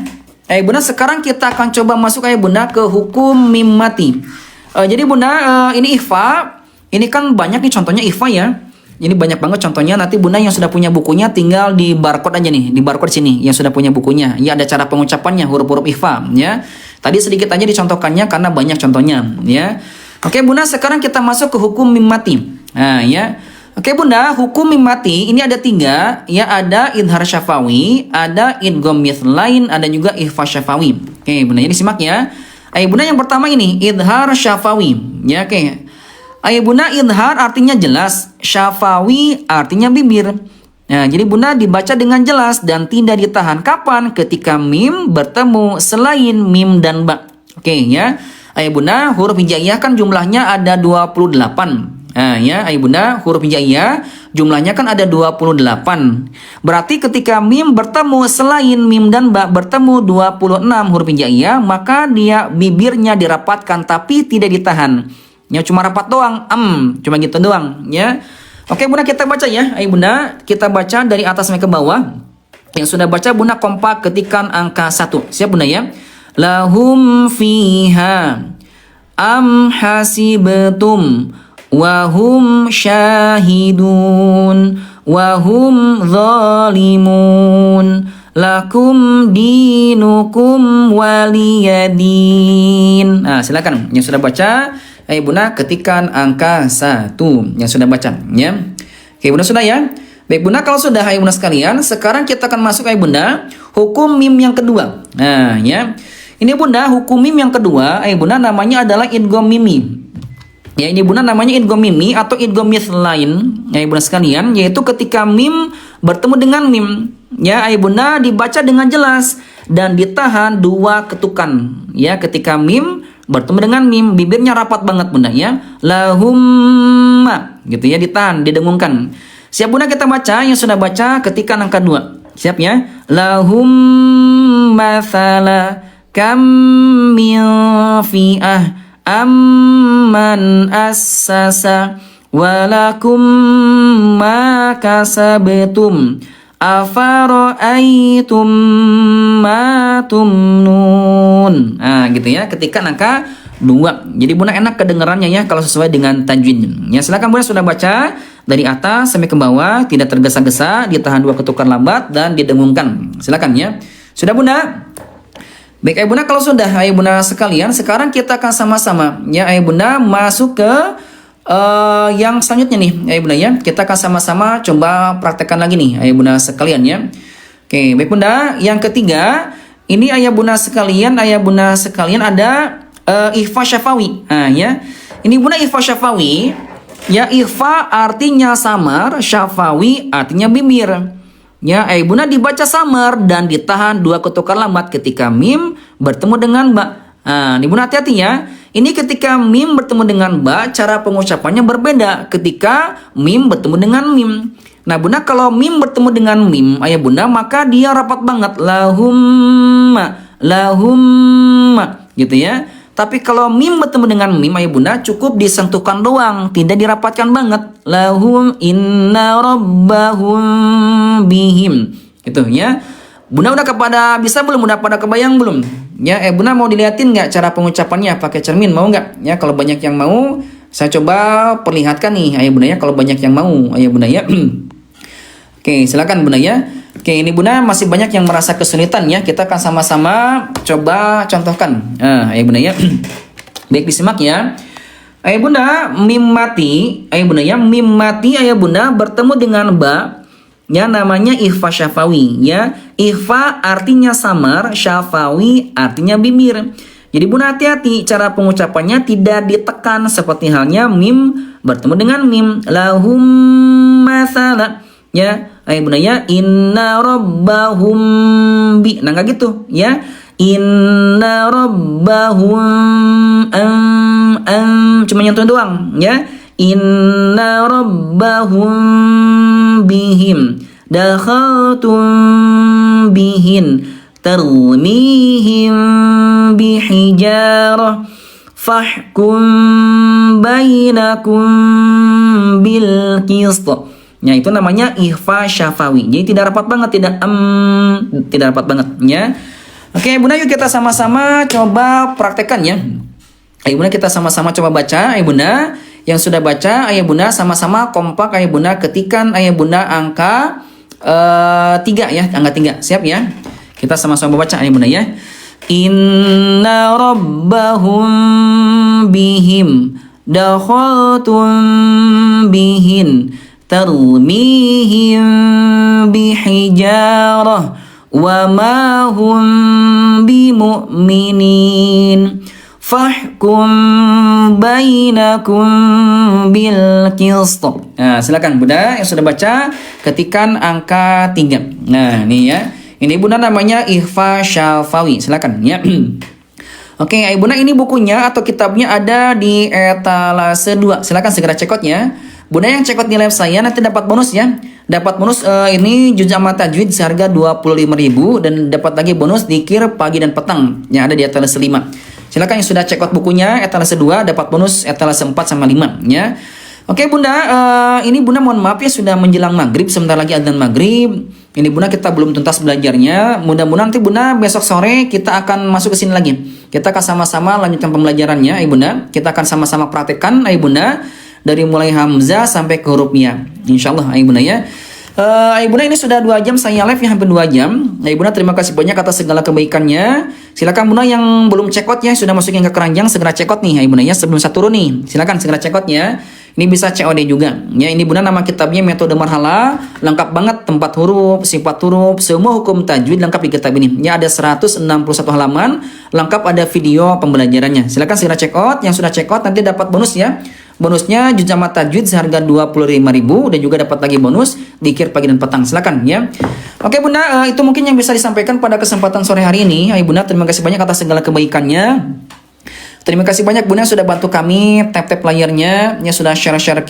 Bunda, sekarang kita akan coba masuk ya bunda ke hukum mim mati. Jadi bunda, ini ikhfa, ini kan banyak nih contohnya ikhfa ya. Ini banyak banget contohnya. Nanti bunda yang sudah punya bukunya tinggal di barcode aja nih, di barcode sini yang sudah punya bukunya. Ya ada cara pengucapannya huruf-huruf ikhfa ya. Tadi sedikit aja dicontohkannya karena banyak contohnya ya. Oke bunda, sekarang kita masuk ke hukum mim mati. Nah ya. Oke bunda, hukum mim mati ini ada 3 ya, ada idhar syafawi, ada idgham mithlain, ada juga ikhfa syafawi. Oke bunda, ini simak ya. Ayo bunda, yang pertama ini idhar syafawi ya. Oke. Ayo bunda, idhar artinya jelas, syafawi artinya bibir. Nah, jadi bunda dibaca dengan jelas dan tidak ditahan. Kapan? Ketika mim bertemu selain mim dan ba. Oke ya. Ayo bunda, huruf hijaiyah kan jumlahnya ada 28. Nah ya, ayo bunda, huruf hijaiyah jumlahnya kan ada 28. Berarti ketika mim bertemu selain mim dan ba bertemu 26 huruf hijaiyah, maka dia bibirnya dirapatkan tapi tidak ditahan. Ya cuma rapat doang, cuma gitu doang ya. Oke bunda, kita baca ya. Ayo bunda, kita baca dari atas sampai ke bawah. Yang sudah baca bunda kompak ketikkan angka 1. Siap bunda ya. Lahum fiha am hasibtum wahum syahidun wahum zalimun lakum dinukum waliyadin. Nah silakan yang sudah baca, ayo bunda ketikkan angka 1 yang sudah baca ya. Oke bunda, sudah ya. Baik bunda, kalau sudah ayo bunda sekalian, sekarang kita akan masuk ayo bunda hukum mim yang kedua. Nah ya, ini bunda hukum mim yang kedua ayo bunda namanya adalah idgham mimi. Ya ini bunda namanya idgham mimi atau idgham mithlain ya bunda sekalian, yaitu ketika mim bertemu dengan mim ya ayo bunda dibaca dengan jelas dan ditahan 2 ketukan ya. Ketika mim bertemu dengan mim, bibirnya rapat banget bunda ya. Lahumma gitu ya, ditahan, didengungkan. Siap bunda, kita baca yang sudah baca ketika angka 2. Siap ya. Lahum mathala kam min fi'ah amman assasa walakum ma kasabtum afara'aitum ma tumnun. Nah gitu ya, ketika angka 2. Jadi bunda enak kedengarannya ya kalau sesuai dengan tajwid. Ya silakan bunda, sudah baca dari atas sampai ke bawah, tidak tergesa-gesa, ditahan 2 ketukan lambat dan didengungkan. Silakan ya. Sudah bunda? Baik ayo bunda, kalau sudah ayo bunda sekalian, sekarang kita akan sama-sama ya ayo bunda masuk ke yang selanjutnya nih ayo bunda ya. Kita akan sama-sama coba praktekkan lagi nih ayo bunda sekalian ya. Oke baik bunda, yang ketiga ini ayah bunda sekalian ada ikhfa syafawi. Nah ya, Ini bunda ikhfa syafawi. Ya, ikhfa artinya samar, syafawi artinya bibir. Ya, bunda dibaca samar dan ditahan dua ketuk kalimat ketika mim bertemu dengan ba. Nah, ini bunda hati-hati ya. Ini ketika mim bertemu dengan ba, cara pengucapannya berbeda ketika mim bertemu dengan mim. Nah, bunda kalau mim bertemu dengan mim, ayah bunda, maka dia rapat banget. Lahumma, gitu ya. Tapi kalau mim bertemu dengan mim, ayah bunda, cukup disentuhkan doang, tidak dirapatkan banget. Lahum inna rabbahum bihim, gitu ya. Bunda udah kepada bisa belum? Udah pada kebayang belum? Ya, bunda mau dilihatin nggak cara pengucapannya pakai cermin, mau nggak? Ya, kalau banyak yang mau, saya coba perlihatkan nih, ayah bunda ya. Kalau banyak yang mau, ayah bunda ya. Oke, silakan bunda ya. Oke, ini bunda masih banyak yang merasa kesulitan ya. Kita akan sama-sama coba contohkan. Ayah bunda ya. Baik, disimak ya. Ayah bunda, mim mati, ayah bunda ya, mim mati ayah bunda bertemu dengan ba, ya namanya ikhfa syafawi ya. Ikhfa artinya samar, syafawi artinya bibir. Jadi bunda hati-hati, cara pengucapannya tidak ditekan seperti halnya mim bertemu dengan mim. Lahum masala. Ya, ayah bunda ya, inna rabbahum bi. Nah, enggak gitu ya. Inna rabbahum cuma nyentuh doang ya. Inna rabbahum bihim dakhaltum bihin tarmihim bihijarah fahkum bainakum bil qist. Ya, itu namanya ikhfa syafawi. Jadi tidak rapat banget, tidak rapat banget ya. Oke, bunda, yuk kita sama-sama coba praktekkan ya. Ayo bunda, kita sama-sama coba baca. Ayo bunda, yang sudah baca, ayah bunda sama-sama kompak ayah bunda ketikan ayah bunda angka 3 ya, angka 3. Siap ya? Kita sama-sama baca ayah bunda ya. Inna rabbahum bihim dakhaltum bihin tarmihim bihijarah wa ma hum bimu'minin fahkum bainakum bil qist. Nah, silakan bunda yang sudah baca ketikan angka 3. Nah, ini ya. Ini bunda namanya ikhfa syafawi. Silakan ya. Oke, bunda, ini bukunya atau kitabnya ada di etalase 2. Silakan segera cekotnya. Bunda yang cekot di live saya nanti dapat bonus ya. Dapat bonus ini juz amat tajwid seharga 25.000 dan dapat lagi bonus dikir pagi dan petang yang ada di etalase 5. Silakan yang sudah cekot bukunya etalase 2 dapat bonus etalase 4 sama 5 ya. Oke bunda, ini bunda mohon maaf ya sudah menjelang maghrib, sebentar lagi adzan maghrib. Ini bunda kita belum tuntas belajarnya. Mudah-mudahan nanti bunda besok sore kita akan masuk ke sini lagi. Kita akan sama-sama lanjutkan pembelajarannya, bunda. Kita akan sama-sama praktekkan, bunda, dari mulai hamzah sampai ke huruf ya. Insyaallah, bunda ya. Bunda, ini sudah 2 jam saya live ya, hampir 2 jam. Bunda, terima kasih banyak atas segala kebaikannya. Silakan bunda yang belum cekot ya, sudah masukin ke keranjang segera cekot nih bunda ya, sebelum saya turun nih. Silakan segera cekot ya. Ini bisa COD juga ya. Ini bunda nama kitabnya Metode Marhala, lengkap banget, tempat huruf, sifat huruf, semua hukum tajwid lengkap di kitab ini. Ya, ada 161 halaman, lengkap ada video pembelajarannya. Silakan segera cekot. Yang sudah cekot nanti dapat bonus ya. Bonusnya juz amat tajwid seharga 25.000 dan juga dapat lagi bonus dikir pagi dan petang. Silakan ya. Oke bunda, itu mungkin yang bisa disampaikan pada kesempatan sore hari ini. Bunda, terima kasih banyak atas segala kebaikannya. Terima kasih banyak bunda sudah bantu kami tap-tap layarnya, ya sudah share-share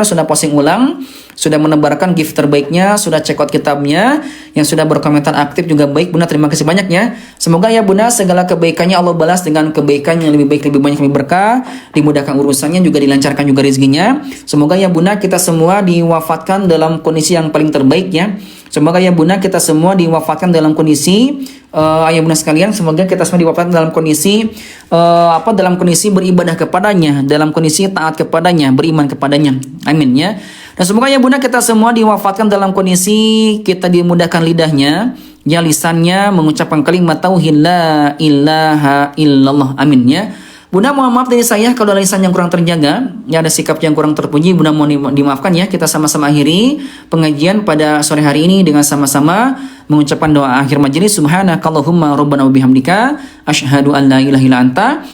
sudah posting ulang, sudah menebarkan gift terbaiknya, sudah cekot kitabnya, yang sudah berkomentar aktif juga baik bunda, terima kasih banyak ya. Semoga ya bunda segala kebaikannya Allah balas dengan kebaikan yang lebih baik, lebih banyak, lebih berkah, dimudahkan urusannya, juga dilancarkan juga rezekinya. Semoga ya bunda kita semua diwafatkan dalam kondisi yang paling terbaik ya. Semoga ya bunda kita semua diwafatkan dalam kondisi ayah bunda sekalian, semoga kita semua diwafatkan dalam kondisi dalam kondisi beribadah kepadanya, dalam kondisi taat kepadanya, beriman kepadanya. Amin ya. Dan semoga ya bunda kita semua diwafatkan dalam kondisi kita dimudahkan lidahnya, ya lisannya mengucapkan kalimat tauhid la ilaha illallah. Amin ya. Bunda mohon maaf dari saya kalau ada lisan yang kurang terjaga, ya ada sikap yang kurang terpuji, bunda mohon dimaafkan ya. Kita sama-sama akhiri pengajian pada sore hari ini dengan sama-sama mengucapkan doa akhir majelis. Subhanakallahumma rabbana wa bihamdika asyhadu an la ilaha illa anta